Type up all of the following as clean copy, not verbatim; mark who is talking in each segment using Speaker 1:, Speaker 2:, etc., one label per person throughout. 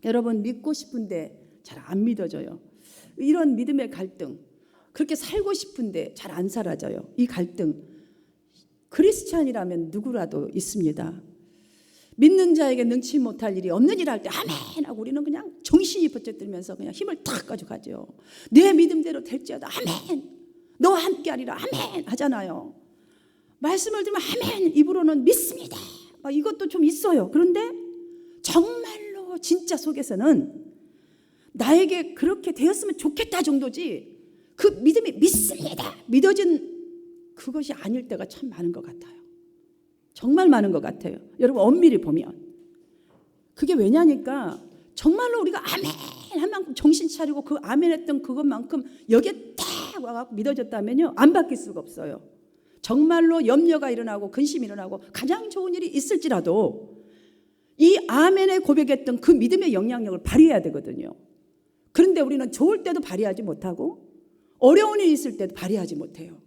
Speaker 1: 여러분 믿고 싶은데 잘 안 믿어져요. 이런 믿음의 갈등, 그렇게 살고 싶은데 잘 안 살아져요. 이 갈등 크리스찬이라면 누구라도 있습니다. 믿는 자에게 능치 못할 일이 없는 일 할 때 아멘 하고 우리는 그냥 정신이 번쩍 들면서 그냥 힘을 탁 가져가죠. 내 믿음대로 될지어다 아멘, 너와 함께하리라 아멘 하잖아요. 말씀을 들으면 아멘, 입으로는 믿습니다. 이것도 좀 있어요. 그런데 정말로 진짜 속에서는 나에게 그렇게 되었으면 좋겠다 정도지 그 믿음이 믿습니다, 믿어진 그것이 아닐 때가 참 많은 것 같아요. 정말 많은 것 같아요. 여러분 엄밀히 보면 그게 왜냐니까 정말로 우리가 아멘 한 만큼 정신 차리고 그 아멘 했던 그것만큼 여기에 딱 와서 믿어졌다면요 안 바뀔 수가 없어요. 정말로 염려가 일어나고 근심이 일어나고 가장 좋은 일이 있을지라도 이 아멘에 고백했던 그 믿음의 영향력을 발휘해야 되거든요. 그런데 우리는 좋을 때도 발휘하지 못하고 어려운 일이 있을 때도 발휘하지 못해요.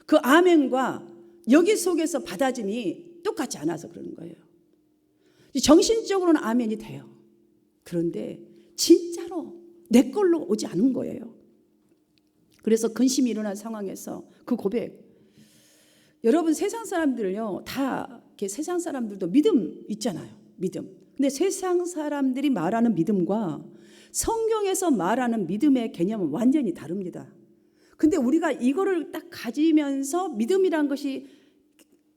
Speaker 1: 그 아멘과 여기 속에서 받아짐이 똑같지 않아서 그러는 거예요. 정신적으로는 아멘이 돼요. 그런데 진짜로 내 걸로 오지 않은 거예요. 그래서 근심이 일어난 상황에서 그 고백, 여러분 세상 사람들요 다 이렇게 세상 사람들도 믿음 있잖아요. 믿음. 근데 세상 사람들이 말하는 믿음과 성경에서 말하는 믿음의 개념은 완전히 다릅니다. 근데 우리가 이거를 딱 가지면서 믿음이란 것이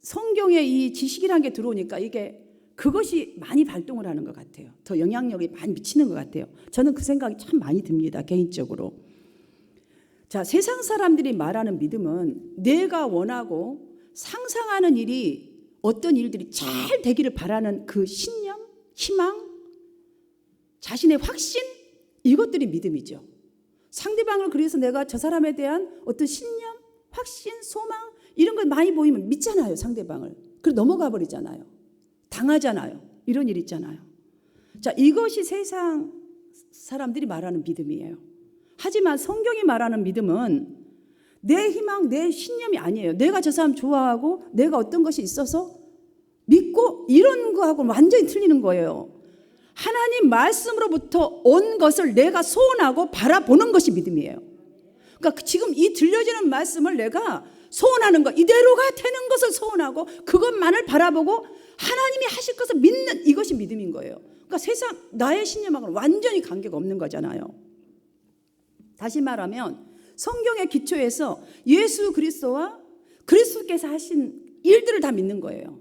Speaker 1: 성경의 이 지식이란 게 들어오니까 이게 그것이 많이 발동을 하는 것 같아요. 더 영향력이 많이 미치는 것 같아요. 저는 그 생각이 참 많이 듭니다. 개인적으로. 자, 세상 사람들이 말하는 믿음은 내가 원하고 상상하는 일이 어떤 일들이 잘 되기를 바라는 그 신념, 희망, 자신의 확신, 이것들이 믿음이죠. 상대방을 그래서 내가 저 사람에 대한 어떤 신념, 확신, 소망 이런 걸 많이 보이면 믿잖아요. 상대방을. 그리고 넘어가 버리잖아요. 당하잖아요. 이런 일 있잖아요. 자, 이것이 세상 사람들이 말하는 믿음이에요. 하지만 성경이 말하는 믿음은 내 희망, 내 신념이 아니에요. 내가 저 사람 좋아하고 내가 어떤 것이 있어서 믿고 이런 거하고는 완전히 틀리는 거예요. 하나님 말씀으로부터 온 것을 내가 소원하고 바라보는 것이 믿음이에요. 그러니까 지금 이 들려지는 말씀을 내가 소원하는 것, 이대로가 되는 것을 소원하고 그것만을 바라보고 하나님이 하실 것을 믿는 이것이 믿음인 거예요. 그러니까 세상 나의 신념하고는 완전히 관계가 없는 거잖아요. 다시 말하면 성경의 기초에서 예수 그리스도와 그리스도께서 하신 일들을 다 믿는 거예요.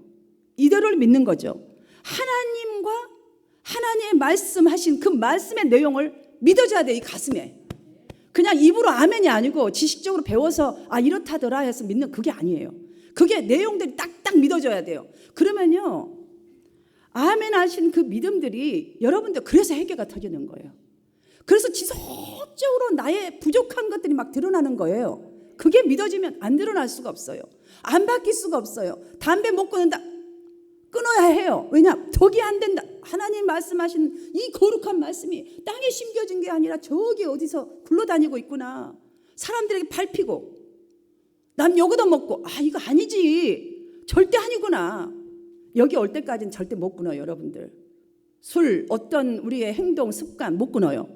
Speaker 1: 이대로를 믿는 거죠. 하나님과 하나님의 말씀하신 그 말씀의 내용을 믿어줘야 돼. 이 가슴에. 그냥 입으로 아멘이 아니고 지식적으로 배워서 이렇다더라 해서 믿는 그게 아니에요. 그게 내용들이 딱딱 믿어져야 돼요. 그러면요 아멘 하신 그 믿음들이 여러분들 그래서 회개가 터지는 거예요. 그래서 지속적으로 나의 부족한 것들이 막 드러나는 거예요. 그게 믿어지면 안 드러날 수가 없어요. 안 바뀔 수가 없어요. 담배 못 끊는다, 끊어야 해요. 왜냐? 독이 안 된다. 하나님 말씀하신 이 거룩한 말씀이 땅에 심겨진 게 아니라 저기 어디서 굴러다니고 있구나. 사람들에게 밟히고 남 요거도 먹고 이거 아니지. 절대 아니구나. 여기 올 때까지는 절대 못 끊어요. 여러분들. 술, 어떤 우리의 행동, 습관 못 끊어요.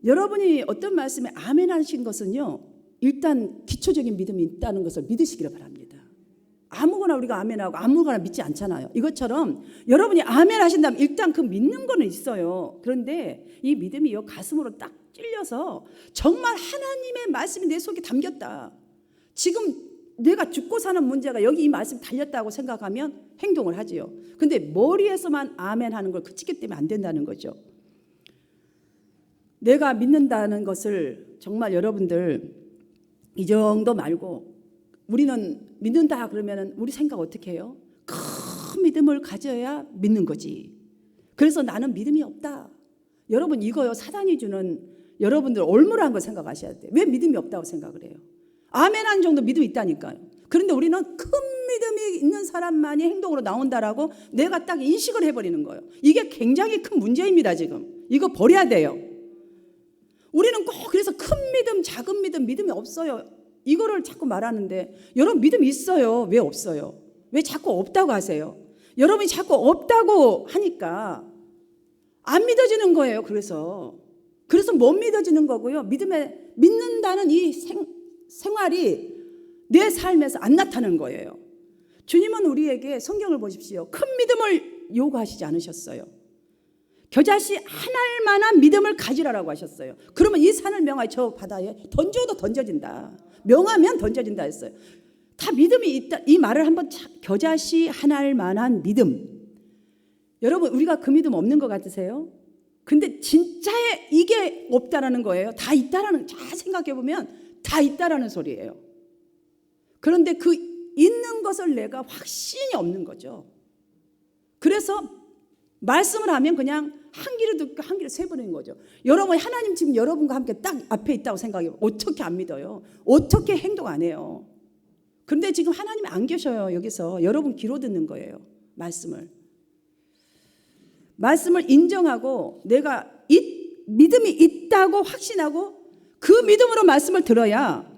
Speaker 1: 여러분이 어떤 말씀에 아멘 하신 것은요 일단 기초적인 믿음이 있다는 것을 믿으시기를 바랍니다. 아무거나 우리가 아멘하고 아무거나 믿지 않잖아요. 이것처럼 여러분이 아멘 하신다면 일단 그 믿는 거는 있어요. 그런데 이 믿음이 요 가슴으로 딱 찔려서 정말 하나님의 말씀이 내 속에 담겼다. 지금 내가 죽고 사는 문제가 여기 이 말씀이 달렸다고 생각하면 행동을 하지요. 근데 머리에서만 아멘 하는 걸 그치기 때문에 안 된다는 거죠. 내가 믿는다는 것을 정말 여러분들 이 정도 말고 우리는 믿는다 그러면 우리 생각 어떻게 해요? 큰 믿음을 가져야 믿는 거지. 그래서 나는 믿음이 없다. 여러분 이거요 사단이 주는 여러분들 올무라한 걸 생각하셔야 돼요. 왜 믿음이 없다고 생각을 해요? 아멘 한 정도 믿음이 있다니까요. 그런데 우리는 큰 믿음이 있는 사람만이 행동으로 나온다라고 내가 딱 인식을 해버리는 거예요. 이게 굉장히 큰 문제입니다. 지금 이거 버려야 돼요. 우리는 꼭 그래서 큰 믿음, 작은 믿음, 믿음이 없어요. 이거를 자꾸 말하는데 여러분 믿음 있어요. 왜 없어요? 왜 자꾸 없다고 하세요? 여러분이 자꾸 없다고 하니까 안 믿어지는 거예요. 그래서 못 믿어지는 거고요. 믿는다는 이 생활이 내 삶에서 안 나타나는 거예요. 주님은 우리에게 성경을 보십시오. 큰 믿음을 요구하시지 않으셨어요. 겨자씨 한 알 만한 믿음을 가지라라고 하셨어요. 그러면 이 산을 명하여 저 바다에 던져도 던져진다. 명하면 던져진다 했어요. 다 믿음이 있다. 이 말을 한번 겨자씨 한 알 만한 믿음. 여러분 우리가 그 믿음 없는 것 같으세요? 근데 진짜에 이게 없다라는 거예요. 다 있다라는, 잘 생각해 보면 다 있다라는 소리예요. 그런데 그 있는 것을 내가 확신이 없는 거죠. 그래서 말씀을 하면 그냥 한 귀로 듣고 한 귀로 세버리는 거죠. 여러분 하나님 지금 여러분과 함께 딱 앞에 있다고 생각해요. 어떻게 안 믿어요? 어떻게 행동 안 해요? 그런데 지금 하나님이 안 계셔요. 여기서 여러분 귀로 듣는 거예요. 말씀을 인정하고 내가 믿음이 있다고 확신하고 그 믿음으로 말씀을 들어야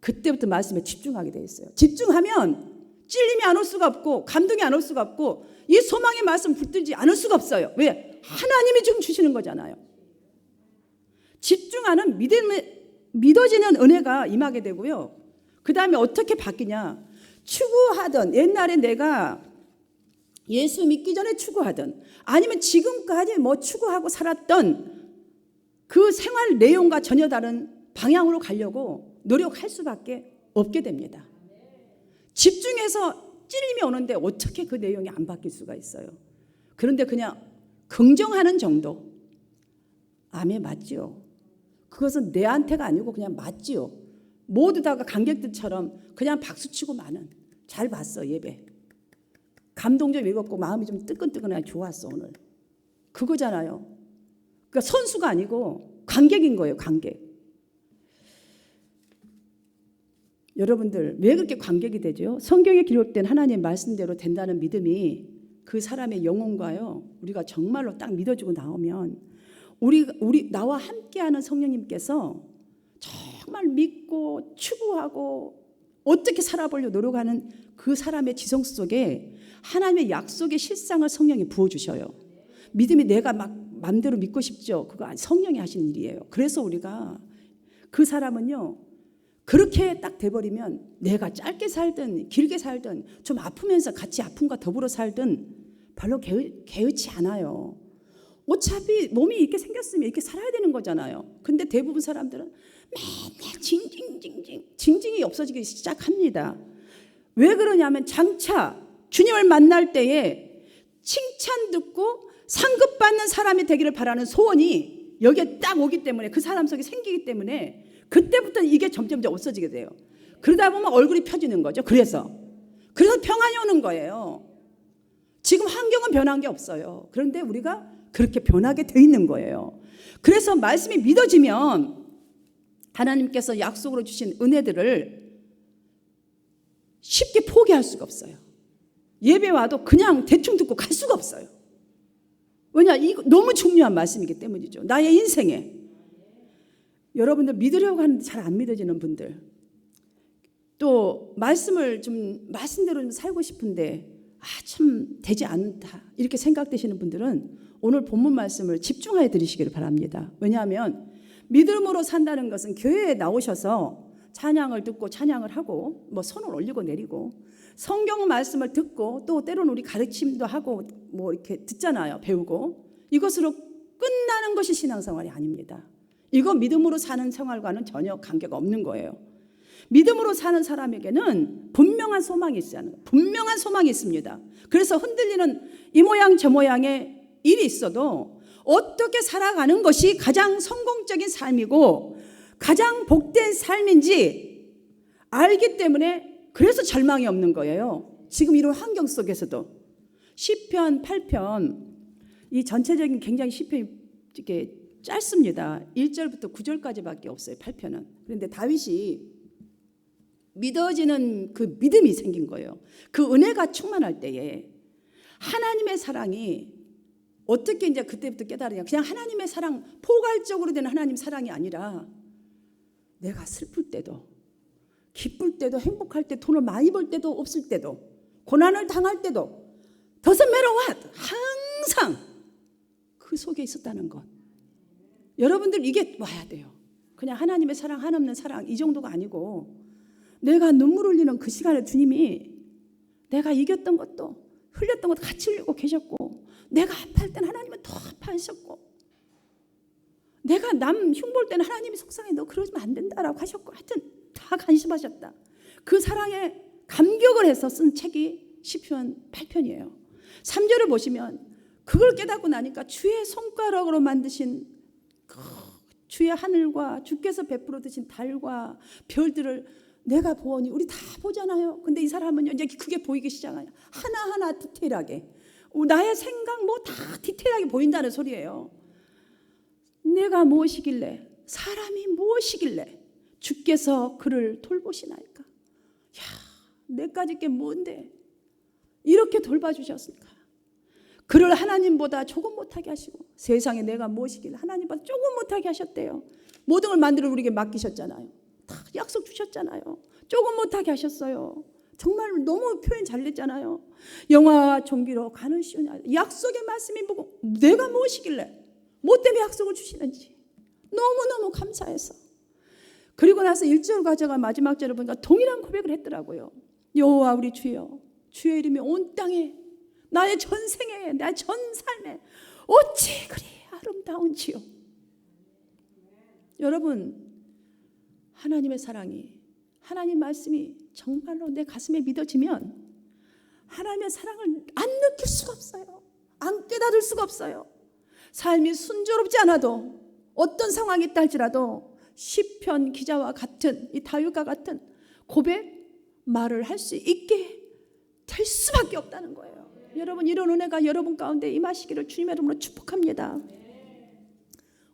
Speaker 1: 그때부터 말씀에 집중하게 돼 있어요. 집중하면 찔림이 안 올 수가 없고 감동이 안 올 수가 없고 이 소망의 말씀 붙들지 않을 수가 없어요. 왜? 하나님이 지금 주시는 거잖아요. 집중하는 믿어지는 은혜가 임하게 되고요. 그 다음에 어떻게 바뀌냐. 추구하던 옛날에 내가 예수 믿기 전에 추구하던 아니면 지금까지 추구하고 살았던 그 생활 내용과 전혀 다른 방향으로 가려고 노력할 수밖에 없게 됩니다. 집중해서 찔림이 오는데 어떻게 그 내용이 안 바뀔 수가 있어요. 그런데 그냥 긍정하는 정도. 아멘, 맞지요. 그것은 내한테가 아니고 그냥 맞지요. 모두 다가 관객들처럼 그냥 박수치고 마는. 잘 봤어, 예배. 감동 좀 읽었고 마음이 좀 뜨끈뜨끈하게 좋았어, 오늘. 그거잖아요. 그러니까 선수가 아니고 관객인 거예요, 관객. 여러분들 왜 그렇게 관객이 되죠? 성경에 기록된 하나님의 말씀대로 된다는 믿음이 그 사람의 영혼과요, 우리가 정말로 딱 믿어주고 나오면 우리 나와 함께하는 성령님께서 정말 믿고 추구하고 어떻게 살아보려고 노력하는 그 사람의 지성 속에 하나님의 약속의 실상을 성령이 부어주셔요. 믿음이 내가 막 마음대로 믿고 싶죠. 그거 성령이 하시는 일이에요. 그래서 우리가 그 사람은요, 그렇게 딱 돼버리면 내가 짧게 살든 길게 살든 좀 아프면서 같이 아픔과 더불어 살든 별로 개의치 않아요. 어차피 몸이 이렇게 생겼으면 이렇게 살아야 되는 거잖아요. 근데 대부분 사람들은 맨날 징징이 없어지기 시작합니다. 왜 그러냐면 장차 주님을 만날 때에 칭찬 듣고 상급받는 사람이 되기를 바라는 소원이 여기에 딱 오기 때문에, 그 사람 속에 생기기 때문에 그때부터 이게 점점 없어지게 돼요. 그러다 보면 얼굴이 펴지는 거죠. 그래서 평안이 오는 거예요. 지금 환경은 변한 게 없어요. 그런데 우리가 그렇게 변하게 돼 있는 거예요. 그래서 말씀이 믿어지면 하나님께서 약속으로 주신 은혜들을 쉽게 포기할 수가 없어요. 예배 와도 그냥 대충 듣고 갈 수가 없어요. 왜냐? 이거 너무 중요한 말씀이기 때문이죠. 나의 인생에. 여러분들 믿으려고 하는데 잘 안 믿어지는 분들, 또 말씀을 좀 말씀대로 좀 살고 싶은데 참 되지 않다 이렇게 생각되시는 분들은 오늘 본문 말씀을 집중하여 들으시기를 바랍니다. 왜냐하면 믿음으로 산다는 것은 교회에 나오셔서 찬양을 듣고 찬양을 하고 손을 올리고 내리고 성경 말씀을 듣고 또 때로는 우리 가르침도 하고 이렇게 듣잖아요. 배우고 이것으로 끝나는 것이 신앙생활이 아닙니다. 이거 믿음으로 사는 생활과는 전혀 관계가 없는 거예요. 믿음으로 사는 사람에게는 분명한 소망이 있어요. 분명한 소망이 있습니다. 그래서 흔들리는 이 모양 저 모양의 일이 있어도 어떻게 살아가는 것이 가장 성공적인 삶이고 가장 복된 삶인지 알기 때문에 그래서 절망이 없는 거예요. 지금 이런 환경 속에서도. 시편 8편, 이 전체적인 굉장히 시편이 이렇게 짧습니다. 1절부터 9절까지밖에 없어요. 8편은. 그런데 다윗이 믿어지는 그 믿음이 생긴 거예요. 그 은혜가 충만할 때에 하나님의 사랑이 어떻게 이제 그때부터 깨달으냐. 그냥 하나님의 사랑, 포괄적으로 되는 하나님 사랑이 아니라 내가 슬플 때도 기쁠 때도 행복할 때, 돈을 많이 벌 때도 없을 때도, 고난을 당할 때도 doesn't matter what, 항상 그 속에 있었다는 것. 여러분들 이게 와야 돼요. 그냥 하나님의 사랑, 한없는 사랑 이 정도가 아니고 내가 눈물 흘리는 그 시간에 주님이 내가 이겼던 것도 흘렸던 것도 같이 흘리고 계셨고, 내가 아파할 때는 하나님은 더 아파하셨고, 내가 남 흉볼 때는 하나님이 속상해 너 그러면 안 된다라고 하셨고, 하여튼 다 간섭하셨다. 그 사랑에 감격을 해서 쓴 책이 시편 8편이에요. 3절을 보시면 그걸 깨닫고 나니까 주의 손가락으로 만드신 주의 하늘과 주께서 베풀어 주신 달과 별들을 내가 보니, 우리 다 보잖아요. 근데 이 사람은 이제 그게 보이기 시작해요. 하나하나 디테일하게. 나의 생각 뭐 다 디테일하게 보인다는 소리예요. 내가 무엇이길래, 사람이 무엇이길래 주께서 그를 돌보시나이까. 야, 내까지 게 뭔데 이렇게 돌봐주셨을까. 그를 하나님보다 조금 못하게 하시고, 세상에 내가 무엇이길래 하나님보다 조금 못하게 하셨대요. 모든 걸 만들어 우리에게 맡기셨잖아요. 다 약속 주셨잖아요. 조금 못하게 하셨어요. 정말 너무 표현 잘 냈잖아요. 영화와 종기로 가는 시오냐. 약속의 말씀이 보고 내가 무엇이길래 뭐 때문에 약속을 주시는지 너무너무 감사해서. 그리고 나서 1절 가져가 마지막 절을 보니까 동일한 고백을 했더라고요. 여호와 우리 주여, 주의 이름이 온 땅에 나의 전생에 나의 전 삶에 어찌 그리 아름다운지요. 여러분, 하나님의 사랑이, 하나님 말씀이 정말로 내 가슴에 믿어지면 하나님의 사랑을 안 느낄 수가 없어요. 안 깨달을 수가 없어요. 삶이 순조롭지 않아도, 어떤 상황이 있다 할지라도 시편 기자와 같은, 이 다윗과 같은 고백 말을 할 수 있게 될 수밖에 없다는 거예요. 여러분, 이런 은혜가 여러분 가운데 임하시기를 주님의 이름으로 축복합니다.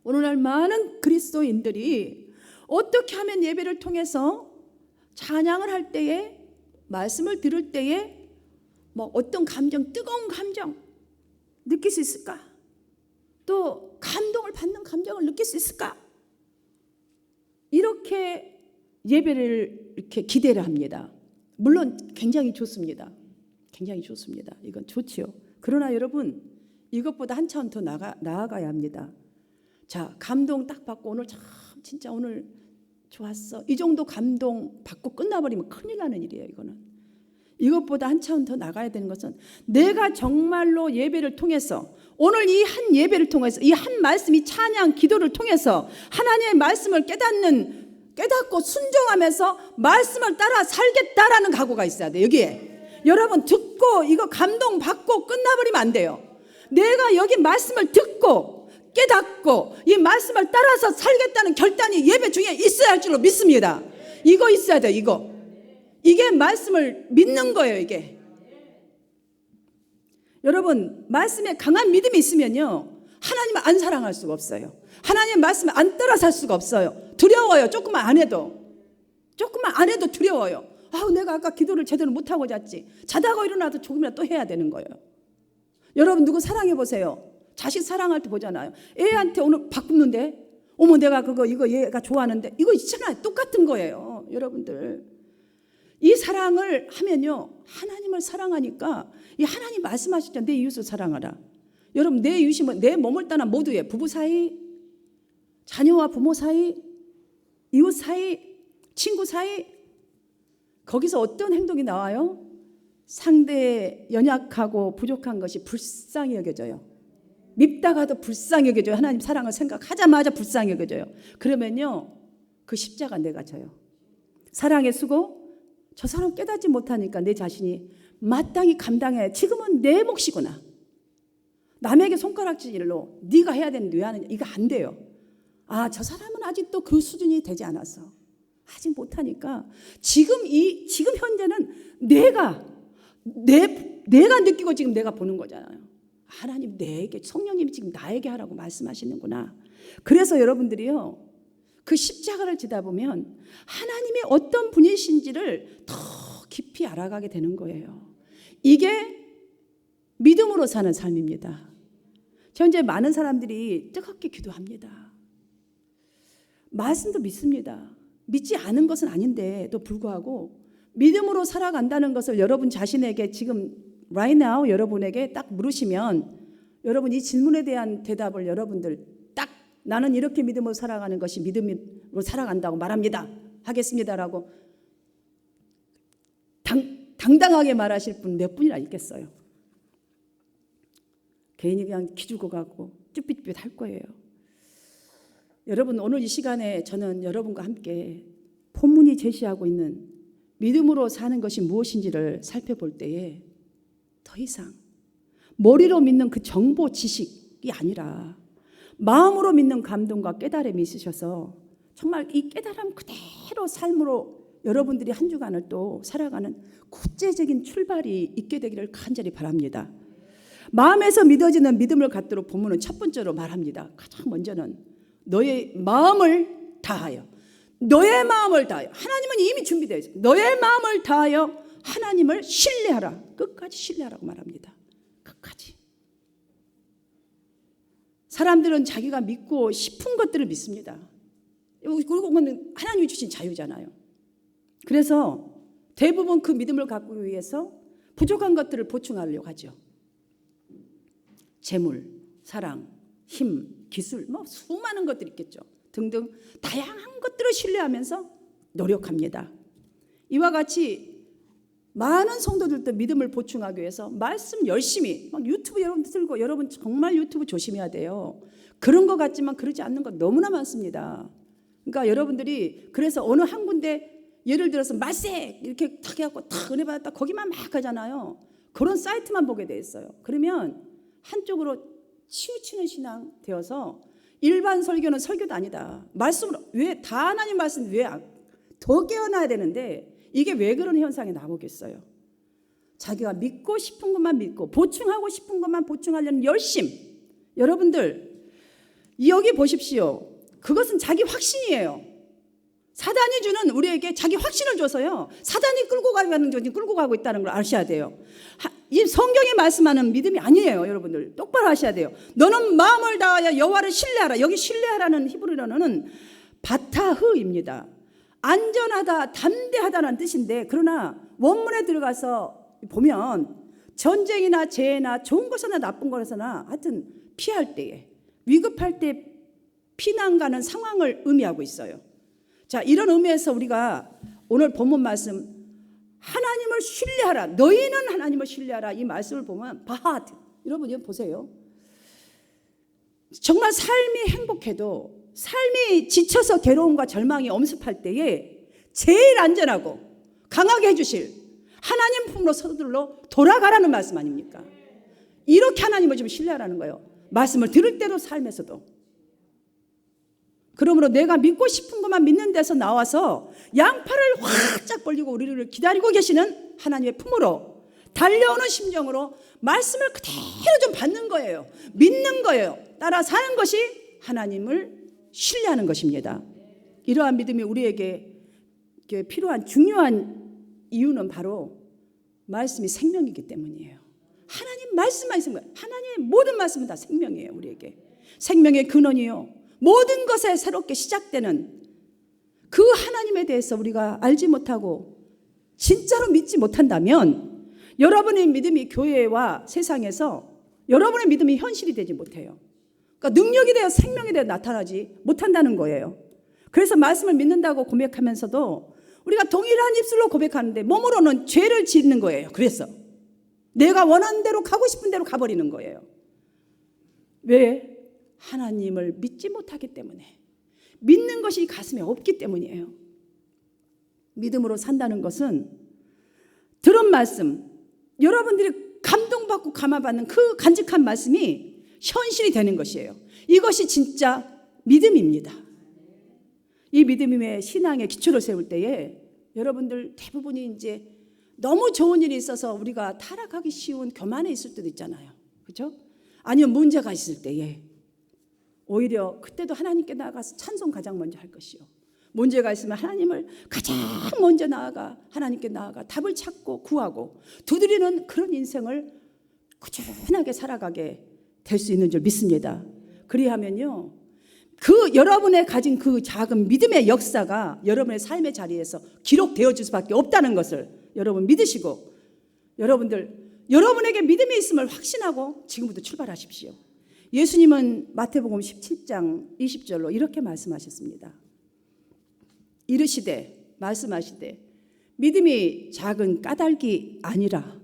Speaker 1: 오늘날 많은 그리스도인들이 어떻게 하면 예배를 통해서 찬양을 할 때에, 말씀을 들을 때에 뭐 어떤 감정, 뜨거운 감정 느낄 수 있을까? 또 감동을 받는 감정을 느낄 수 있을까? 이렇게 예배를 이렇게 기대를 합니다. 물론 굉장히 좋습니다. 굉장히 좋습니다. 이건 좋지요. 그러나 여러분, 이것보다 한 차원 더 나아가야 합니다. 자, 감동 딱 받고 오늘 참 진짜 오늘 좋았어, 이 정도 감동 받고 끝나버리면 큰일 나는 일이에요. 이것보다 한 차원 더 나가야 되는 것은, 내가 정말로 예배를 통해서, 오늘 이 한 예배를 통해서, 이 한 말씀, 이 찬양 기도를 통해서 하나님의 말씀을 깨닫고 순종하면서 말씀을 따라 살겠다라는 각오가 있어야 돼요. 여기에 여러분, 듣고 이거 감동 받고 끝나버리면 안 돼요. 내가 여기 말씀을 듣고 깨닫고 이 말씀을 따라서 살겠다는 결단이 예배 중에 있어야 할 줄로 믿습니다. 이거 있어야 돼요. 이게 말씀을 믿는 거예요. 이게 여러분, 말씀에 강한 믿음이 있으면요, 하나님을 안 사랑할 수가 없어요. 하나님의 말씀을 안 따라 살 수가 없어요. 두려워요. 조금만 안 해도 두려워요. 아우, 내가 아까 기도를 제대로 못하고 잤지. 자다가 일어나도 조금이라도 또 해야 되는 거예요. 여러분, 누구 사랑해 보세요. 자식 사랑할 때 보잖아요. 애한테 오늘 바꾸는데, 어머 내가 이거 얘가 좋아하는데, 이거 있잖아요. 똑같은 거예요. 여러분들, 이 사랑을 하면요, 하나님을 사랑하니까, 이 하나님 말씀하시죠. 내 이웃을 사랑하라. 여러분, 내 이웃이 내 몸을 떠난 모두의 부부 사이, 자녀와 부모 사이, 이웃 사이, 친구 사이, 거기서 어떤 행동이 나와요? 상대의 연약하고 부족한 것이 불쌍히 여겨져요. 밉다가도 불쌍히 여겨져요. 하나님 사랑을 생각하자마자 불쌍히 여겨져요. 그러면요, 그 십자가 내가 져요. 사랑의 수고, 저 사람 깨닫지 못하니까 내 자신이 마땅히 감당해. 지금은 내 몫이구나. 남에게 손가락질로 네가 해야 되는데 왜 하느냐, 이거 안 돼요. 아, 저 사람은 아직도 그 수준이 되지 않았어. 아직 못하니까 지금 현재는 내가 느끼고 지금 내가 보는 거잖아요. 하나님 내게, 성령님이 지금 나에게 하라고 말씀하시는구나. 그래서 여러분들이요, 그 십자가를 지다 보면 하나님이 어떤 분이신지를 더 깊이 알아가게 되는 거예요. 이게 믿음으로 사는 삶입니다. 현재 많은 사람들이 뜨겁게 기도합니다. 말씀도 믿습니다. 믿지 않은 것은 아닌데도 불구하고 믿음으로 살아간다는 것을 여러분 자신에게 지금 right now 여러분에게 딱 물으시면 여러분 이 질문에 대한 대답을 여러분들 딱 나는 이렇게 믿음으로 살아가는 것이 믿음으로 살아간다고 말합니다. 하겠습니다라고 당당하게 말하실 분 몇 분이나 있겠어요. 괜히 그냥 기죽어 가고 쭈삣쭈삣 할 거예요. 여러분 오늘 이 시간에 저는 여러분과 함께 본문이 제시하고 있는 믿음으로 사는 것이 무엇인지를 살펴볼 때에 더 이상 머리로 믿는 그 정보 지식이 아니라 마음으로 믿는 감동과 깨달음이 있으셔서 정말 이 깨달음 그대로 삶으로 여러분들이 한 주간을 또 살아가는 구체적인 출발이 있게 되기를 간절히 바랍니다. 마음에서 믿어지는 믿음을 갖도록 본문은 첫 번째로 말합니다. 가장 먼저는 너의 마음을 다하여 하나님은 이미 준비되어 있어요. 너의 마음을 다하여 하나님을 신뢰하라. 끝까지 신뢰하라고 말합니다. 끝까지. 사람들은 자기가 믿고 싶은 것들을 믿습니다. 그리고 그건 하나님이 주신 자유잖아요. 그래서 대부분 그 믿음을 갖기 위해서 부족한 것들을 보충하려고 하죠. 재물, 사랑, 힘, 기술, 수많은 것들이 있겠죠. 등등 다양한 것들을 신뢰하면서 노력합니다. 이와 같이 많은 성도들도 믿음을 보충하기 위해서 말씀 열심히 막 유튜브 여러분 들고 여러분 정말 유튜브 조심해야 돼요. 그런 것 같지만 그러지 않는 것 너무나 많습니다. 그러니까 여러분들이 그래서 어느 한 군데 예를 들어서 말세 이렇게 탁 해갖고 탁 은혜 받았다 거기만 막 하잖아요. 그런 사이트만 보게 돼 있어요. 그러면 한쪽으로 치우치는 신앙 되어서 일반 설교는 설교도 아니다. 말씀으로 왜 다 하나님 말씀 왜 더 깨어나야 되는데 이게 왜 그런 현상이 나오겠어요? 자기가 믿고 싶은 것만 믿고 보충하고 싶은 것만 보충하려는 열심. 여러분들 여기 보십시오. 그것은 자기 확신이에요. 사단이 주는 우리에게 자기 확신을 줘서요. 사단이 끌고 가는 것이 끌고 가고 있다는 걸 아셔야 돼요. 이 성경에 말씀하는 믿음이 아니에요. 여러분들 똑바로 하셔야 돼요. 너는 마음을 다하여 여호와를 신뢰하라. 여기 신뢰하라는 히브리어는 바타흐입니다. 안전하다, 담대하다는 뜻인데 그러나 원문에 들어가서 보면 전쟁이나 재해나 좋은 것이나 나쁜 것이나 하여튼 피할 때에 위급할 때 피난 가는 상황을 의미하고 있어요. 자, 이런 의미에서 우리가 오늘 본문 말씀 하나님을 신뢰하라. 너희는 하나님을 신뢰하라. 이 말씀을 보면 바하드. 여러분 이거 보세요. 정말 삶이 행복해도 삶이 지쳐서 괴로움과 절망이 엄습할 때에 제일 안전하고 강하게 해주실 하나님 품으로 서둘러 돌아가라는 말씀 아닙니까? 이렇게 하나님을 좀 신뢰하라는 거예요. 말씀을 들을 때도 삶에서도. 그러므로 내가 믿고 싶은 것만 믿는 데서 나와서 양팔을 활짝 벌리고 우리를 기다리고 계시는 하나님의 품으로 달려오는 심정으로 말씀을 그대로 좀 받는 거예요. 믿는 거예요. 따라 사는 것이 하나님을 신뢰하는 것입니다. 이러한 믿음이 우리에게 필요한 중요한 이유는 바로 말씀이 생명이기 때문이에요. 하나님 말씀만 있으면 하나님의 모든 말씀은 다 생명이에요. 우리에게 생명의 근원이요 모든 것에 새롭게 시작되는 그 하나님에 대해서 우리가 알지 못하고 진짜로 믿지 못한다면 여러분의 믿음이 교회와 세상에서 여러분의 믿음이 현실이 되지 못해요. 그러니까 능력이 되어 생명이 되어 나타나지 못한다는 거예요. 그래서 말씀을 믿는다고 고백하면서도 우리가 동일한 입술로 고백하는데 몸으로는 죄를 짓는 거예요. 그래서 내가 원하는 대로 가고 싶은 대로 가버리는 거예요. 왜? 하나님을 믿지 못하기 때문에 믿는 것이 가슴에 없기 때문이에요. 믿음으로 산다는 것은 들은 말씀 여러분들이 감동받고 감화받는 그 간직한 말씀이 현실이 되는 것이에요. 이것이 진짜 믿음입니다. 이 믿음의 신앙의 기초를 세울 때에 여러분들 대부분이 이제 너무 좋은 일이 있어서 우리가 타락하기 쉬운 교만에 있을 때도 있잖아요. 그렇죠? 아니면 문제가 있을 때에 오히려 그때도 하나님께 나아가서 찬송 가장 먼저 할 것이요. 문제가 있으면 하나님을 가장 먼저 나아가 하나님께 나아가 답을 찾고 구하고 두드리는 그런 인생을 꾸준하게 살아가게 될 수 있는 줄 믿습니다. 그리하면요 그 여러분의 가진 그 작은 믿음의 역사가 여러분의 삶의 자리에서 기록되어질 수밖에 없다는 것을 여러분 믿으시고 여러분들 여러분에게 믿음이 있음을 확신하고 지금부터 출발하십시오. 예수님은 마태복음 17장 20절로 이렇게 말씀하셨습니다. 이르시되 말씀하시되 믿음이 작은 까닭이 아니라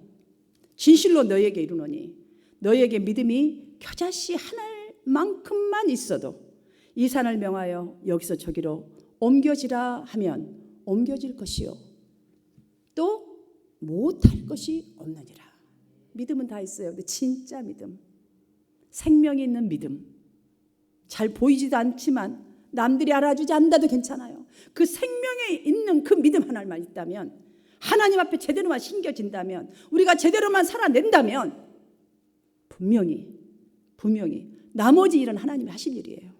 Speaker 1: 진실로 너희에게 이르노니 너희에게 믿음이 겨자씨 한 알만큼만 있어도 이 산을 명하여 여기서 저기로 옮겨지라 하면 옮겨질 것이요 또 못할 것이 없느니라. 믿음은 다 있어요. 근데 진짜 믿음, 생명이 있는 믿음, 잘 보이지도 않지만 남들이 알아주지 않는다도 괜찮아요. 그 생명에 있는 그 믿음 하나만 있다면, 하나님 앞에 제대로만 신겨진다면, 우리가 제대로만 살아낸다면 분명히 나머지 일은 하나님이 하실 일이에요.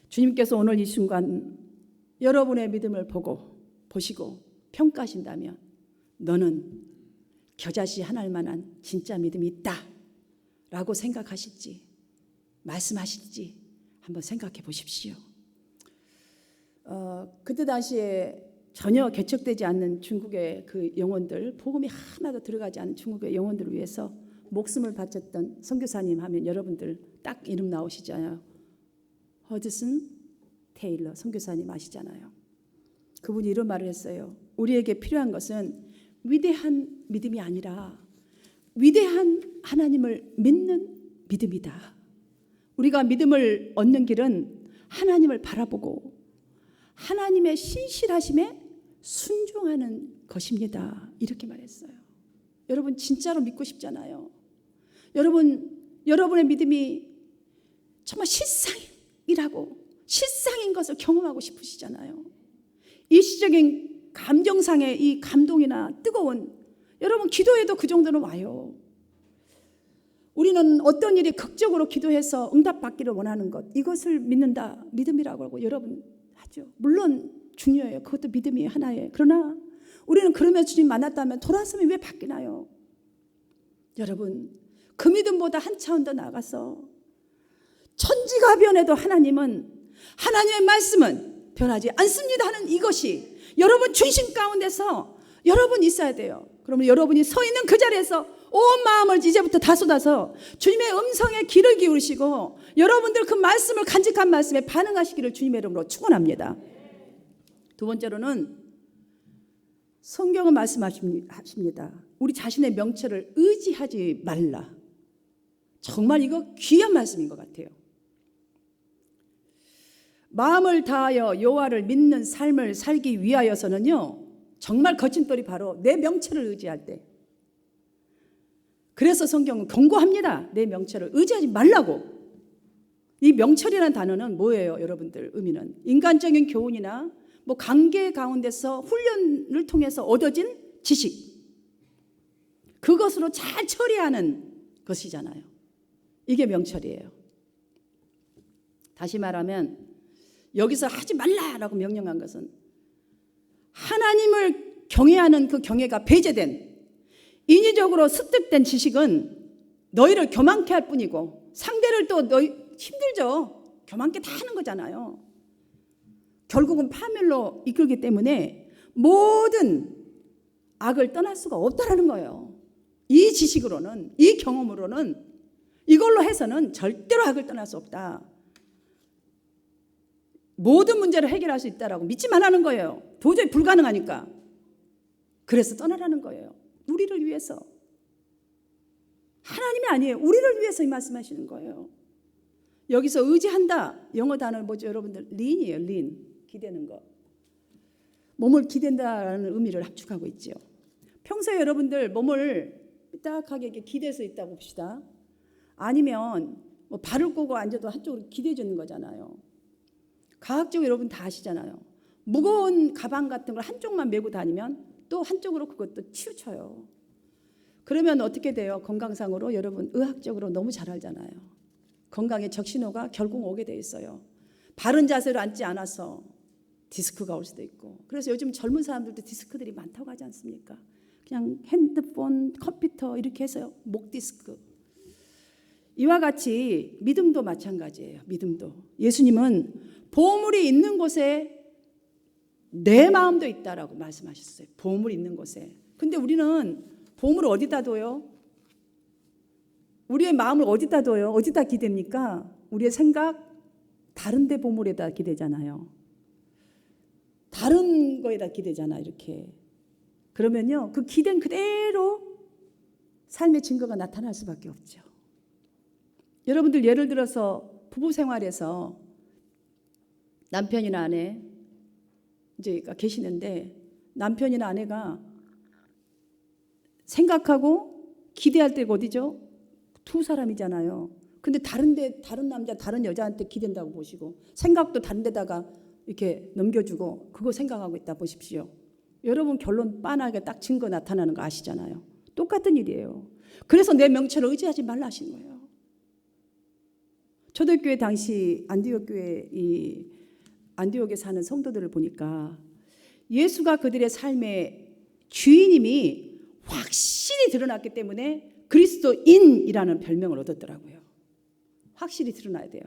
Speaker 1: 주님께서 오늘 이 순간 여러분의 믿음을 보시고 평가하신다면 너는 겨자씨 한 알만한 진짜 믿음이 있다 라고 생각하실지 말씀하실지 한번 생각해 보십시오. 그때 당시에 전혀 개척되지 않는 중국의 그 영혼들, 복음이 하나도 들어가지 않은 중국의 영혼들을 위해서 목숨을 바쳤던 선교사님 하면 여러분들 딱 이름 나오시잖아요. 허드슨 테일러 선교사님 아시잖아요. 그분이 이런 말을 했어요. 우리에게 필요한 것은 위대한 믿음이 아니라 위대한 하나님을 믿는 믿음이다. 우리가 믿음을 얻는 길은 하나님을 바라보고 하나님의 신실하심에 순종하는 것입니다. 이렇게 말했어요. 여러분 진짜로 믿고 싶잖아요. 여러분의 믿음이 정말 실상인 것을 경험하고 싶으시잖아요. 일시적인 감정상의 이 감동이나 뜨거운, 여러분 기도해도 그 정도는 와요. 우리는 어떤 일이 극적으로 기도해서 응답받기를 원하는 것, 이것을 믿는다, 믿음이라고 하고 여러분 하죠. 물론 중요해요. 그것도 믿음이 하나예요. 그러나 우리는 그러면 주님 만났다면 돌아서면 왜 바뀌나요? 여러분 그 믿음보다 한 차원 더 나아가서 천지가 변해도 하나님의 말씀은 변하지 않습니다 하는 이것이 여러분 중심 가운데서 여러분 있어야 돼요. 그러면 여러분이 서 있는 그 자리에서 온 마음을 이제부터 다 쏟아서 주님의 음성에 귀를 기울이시고 여러분들 그 말씀을, 간직한 말씀에 반응하시기를 주님의 이름으로 축원합니다. 두 번째로는 성경은 말씀하십니다. 우리 자신의 명철을 의지하지 말라. 정말 이거 귀한 말씀인 것 같아요. 마음을 다하여 여호와를 믿는 삶을 살기 위하여서는요, 정말 거친 돌이 바로 내 명철을 의지할 때. 그래서 성경은 경고합니다. 내 명철을 의지하지 말라고. 이 명철이라는 단어는 뭐예요, 여러분들? 의미는 인간적인 교훈이나 뭐 관계 가운데서 훈련을 통해서 얻어진 지식, 그것으로 잘 처리하는 것이잖아요. 이게 명철이에요. 다시 말하면 여기서 하지 말라라고 명령한 것은 하나님을 경외하는 그 경외가 배제된 인위적으로 습득된 지식은 너희를 교만케 할 뿐이고 상대를 또 너희 힘들죠. 교만케 다 하는 거잖아요. 결국은 파멸로 이끌기 때문에 모든 악을 떠날 수가 없다라는 거예요. 이 지식으로는, 이 경험으로는, 이걸로 해서는 절대로 악을 떠날 수 없다. 모든 문제를 해결할 수 있다라고 믿지만 하는 거예요. 도저히 불가능하니까. 그래서 떠나라는 거예요. 우리를 위해서. 하나님이 아니에요. 우리를 위해서 이 말씀하시는 거예요. 여기서 의지한다, 영어 단어 뭐죠 여러분들? 린이에요. 린, 기대는 거. 몸을 기댄다라는 의미를 합축하고 있죠. 평소에 여러분들 몸을 삐딱하게 이렇게 기대서 있다고 봅시다. 아니면 뭐 발을 꼬고 앉아도 한쪽으로 기대주는 거잖아요. 과학적으로 여러분 다 아시잖아요. 무거운 가방 같은 걸 한쪽만 메고 다니면 또 한쪽으로 그것도 치우쳐요. 그러면 어떻게 돼요? 건강상으로 여러분 의학적으로 너무 잘 알잖아요. 건강에 적신호가 결국 오게 돼 있어요. 바른 자세로 앉지 않아서 디스크가 올 수도 있고. 그래서 요즘 젊은 사람들도 디스크들이 많다고 하지 않습니까? 그냥 핸드폰, 컴퓨터 이렇게 해서 목 디스크. 이와 같이 믿음도 마찬가지예요. 믿음도. 예수님은 보물이 있는 곳에 내 마음도 있다라고 말씀하셨어요. 보물이 있는 곳에. 근데 우리는 보물을 어디다 둬요? 우리의 마음을 어디다 둬요? 어디다 기댑니까? 우리의 생각, 다른 데 보물에다 기대잖아요. 다른 거에다 기대잖아, 이렇게. 그러면요, 그 기댄 그대로 삶의 증거가 나타날 수밖에 없죠. 여러분들 예를 들어서 부부 생활에서 남편이나 아내 이제 계시는데, 남편이나 아내가 생각하고 기대할 때가 어디죠? 두 사람이잖아요. 근데 다른 남자, 다른 여자한테 기댄다고 보시고, 생각도 다른 데다가 이렇게 넘겨주고, 그거 생각하고 있다 보십시오. 여러분 결론 빤하게 딱 증거 나타나는 거 아시잖아요. 똑같은 일이에요. 그래서 내 명철을 의지하지 말라 하신 거예요. 초대교회 당시 안디옥에 사는 성도들을 보니까 예수가 그들의 삶의 주인임이 확실히 드러났기 때문에 그리스도인이라는 별명을 얻었더라고요. 확실히 드러나야 돼요.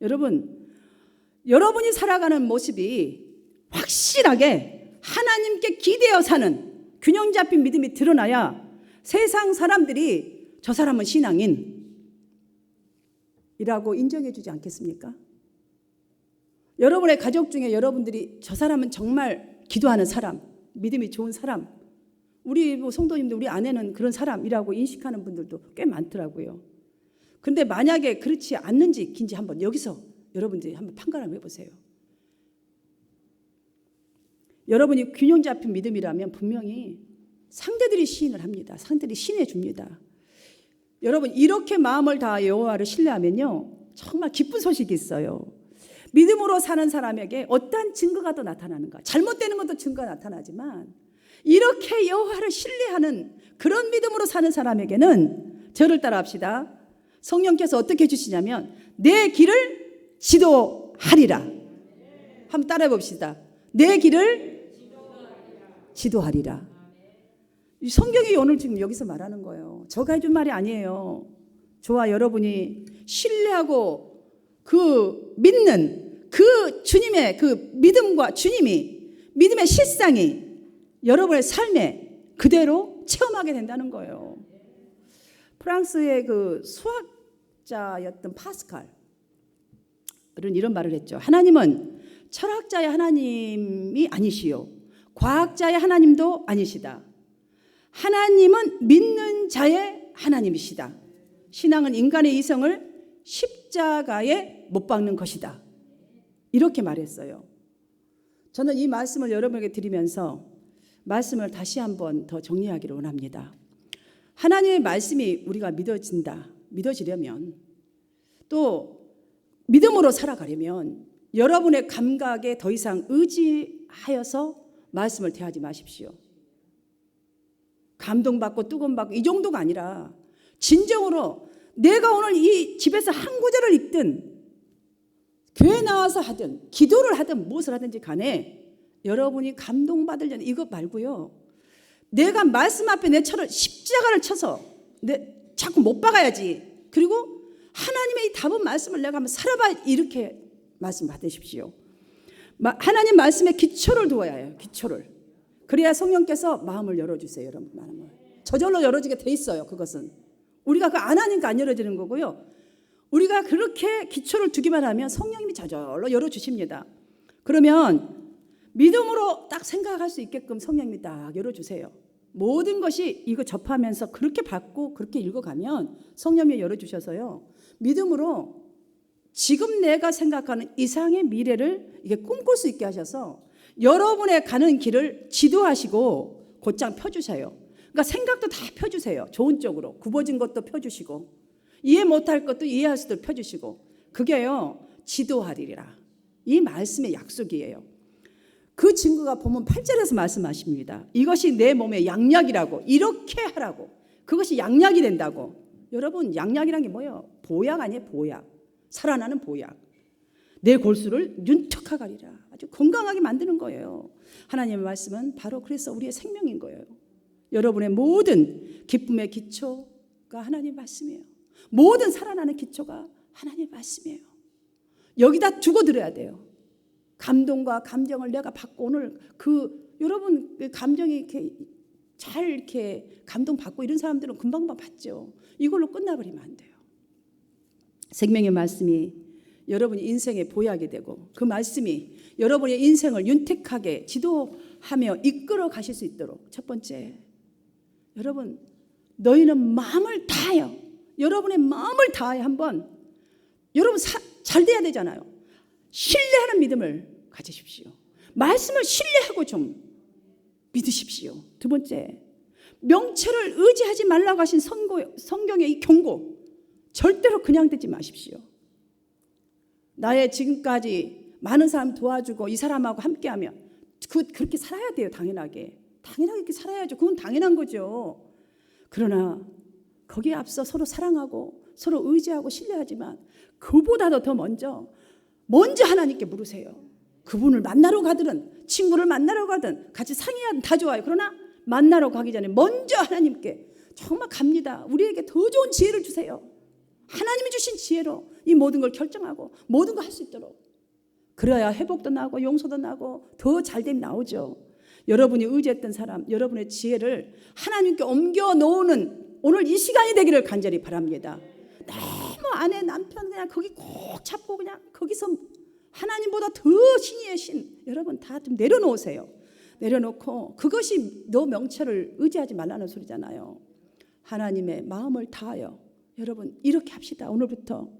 Speaker 1: 여러분이 살아가는 모습이 확실하게 하나님께 기대어 사는 균형 잡힌 믿음이 드러나야 세상 사람들이 저 사람은 신앙인이라고 인정해 주지 않겠습니까? 여러분의 가족 중에 여러분들이 저 사람은 정말 기도하는 사람, 믿음이 좋은 사람, 우리 성도님들, 우리 아내는 그런 사람이라고 인식하는 분들도 꽤 많더라고요. 그런데 만약에 그렇지 않는지 긴지 한번 여기서 여러분들이 한번 판가름 해보세요. 여러분이 균형 잡힌 믿음이라면 분명히 상대들이 시인을 합니다. 상대들이 신해 줍니다. 여러분 이렇게 마음을 다하 여호와를 신뢰하면요, 정말 기쁜 소식이 있어요. 믿음으로 사는 사람에게 어떠한 증거가 더 나타나는가? 잘못되는 것도 증거가 나타나지만 이렇게 여호와를 신뢰하는 그런 믿음으로 사는 사람에게는 저를 따라합시다. 성령께서 어떻게 해주시냐면 내 길을 지도하리라. 한번 따라해 봅시다. 내 길을 지도하리라. 성경이 오늘 지금 여기서 말하는 거예요. 저가 해준 말이 아니에요. 저와 여러분이 신뢰하고 믿는 그 주님의 그 믿음과 주님이 믿음의 실상이 여러분의 삶에 그대로 체험하게 된다는 거예요. 프랑스의 그 수학자였던 파스칼은 이런 말을 했죠. 하나님은 철학자의 하나님이 아니시요, 과학자의 하나님도 아니시다. 하나님은 믿는 자의 하나님이시다. 신앙은 인간의 이성을 십자가에 못 박는 것이다. 이렇게 말했어요. 저는 이 말씀을 여러분에게 드리면서 말씀을 다시 한번 더 정리하기를 원합니다. 하나님의 말씀이 우리가 믿어지려면 또 믿음으로 살아가려면 여러분의 감각에 더 이상 의지하여서 말씀을 대하지 마십시오. 감동받고 뜨거움받고 이 정도가 아니라 진정으로 내가 오늘 이 집에서 한 구절을 읽든 교회 나와서 하든 기도를 하든 무엇을 하든지 간에 여러분이 감동받으려는 이것 말고요, 내가 말씀 앞에 내 철을 십자가를 쳐서 자꾸 못 박아야지. 그리고 하나님의 이 답은 말씀을 내가 한번 살아봐, 이렇게 말씀 받으십시오. 하나님 말씀에 기초를 두어야 해요. 기초를. 그래야 성령께서 마음을 열어주세요. 여러분 마음을 저절로 열어지게 돼 있어요. 그것은 우리가 그거 안 하니까 안 열어지는 거고요. 우리가 그렇게 기초를 두기만 하면 성령님이 저절로 열어주십니다. 그러면 믿음으로 딱 생각할 수 있게끔 성령님이 딱 열어주세요. 모든 것이 이거 접하면서 그렇게 받고 그렇게 읽어가면 성령님이 열어주셔서요, 믿음으로 지금 내가 생각하는 이상의 미래를 이게 꿈꿀 수 있게 하셔서 여러분의 가는 길을 지도하시고 곧장 펴주세요. 그러니까 생각도 다 펴주세요. 좋은 쪽으로 굽어진 것도 펴주시고 이해 못할 것도 이해할 수도 펴주시고, 그게요 지도하리라. 이 말씀의 약속이에요. 그 증거가 보면 8절에서 말씀하십니다. 이것이 내 몸의 양약이라고, 이렇게 하라고. 그것이 양약이 된다고. 여러분 양약이란 게 뭐예요? 보약 아니에요? 보약. 살아나는 보약. 내 골수를 윤택하가리라. 아주 건강하게 만드는 거예요. 하나님의 말씀은 바로 그래서 우리의 생명인 거예요. 여러분의 모든 기쁨의 기초가 하나님의 말씀이에요. 모든 살아나는 기초가 하나님의 말씀이에요. 여기다 두고 들어야 돼요. 감동과 감정을 내가 받고 오늘 여러분 감정이 이렇게 잘 이렇게 감동받고 이런 사람들은 금방금방 받죠. 이걸로 끝나버리면 안 돼요. 생명의 말씀이 여러분이 인생의 보약이 되고 그 말씀이 여러분의 인생을 윤택하게 지도하며 이끌어 가실 수 있도록 첫 번째, 여러분 너희는 마음을 다하여, 여러분의 마음을 다하여 한번 여러분 잘 돼야 되잖아요. 신뢰하는 믿음을 가지십시오. 말씀을 신뢰하고 좀 믿으십시오. 두 번째, 명철을 의지하지 말라고 하신 성경의 이 경고 절대로 그냥 듣지 마십시오. 나의 지금까지 많은 사람 도와주고 이 사람하고 함께하면 그렇게 살아야 돼요. 당연하게 그렇게 살아야죠. 그건 당연한 거죠. 그러나 거기에 앞서 서로 사랑하고 서로 의지하고 신뢰하지만 그보다도 더 먼저 하나님께 물으세요. 그분을 만나러 가든 친구를 만나러 가든 같이 상의하든 다 좋아요. 그러나 만나러 가기 전에 먼저 하나님께 정말 갑니다. 우리에게 더 좋은 지혜를 주세요. 하나님이 주신 지혜로 이 모든 걸 결정하고 모든 걸 할 수 있도록, 그래야 회복도 나고 용서도 나고 더 잘됨이 나오죠. 여러분이 의지했던 사람, 여러분의 지혜를 하나님께 옮겨 놓는 오늘 이 시간이 되기를 간절히 바랍니다. 너무 아내 남편 그냥 거기 꼭 잡고 그냥 거기서 하나님보다 더 신이의 신, 여러분 다 좀 내려놓으세요. 내려놓고, 그것이 너 명철을 의지하지 말라는 소리잖아요. 하나님의 마음을 다하여 여러분 이렇게 합시다. 오늘부터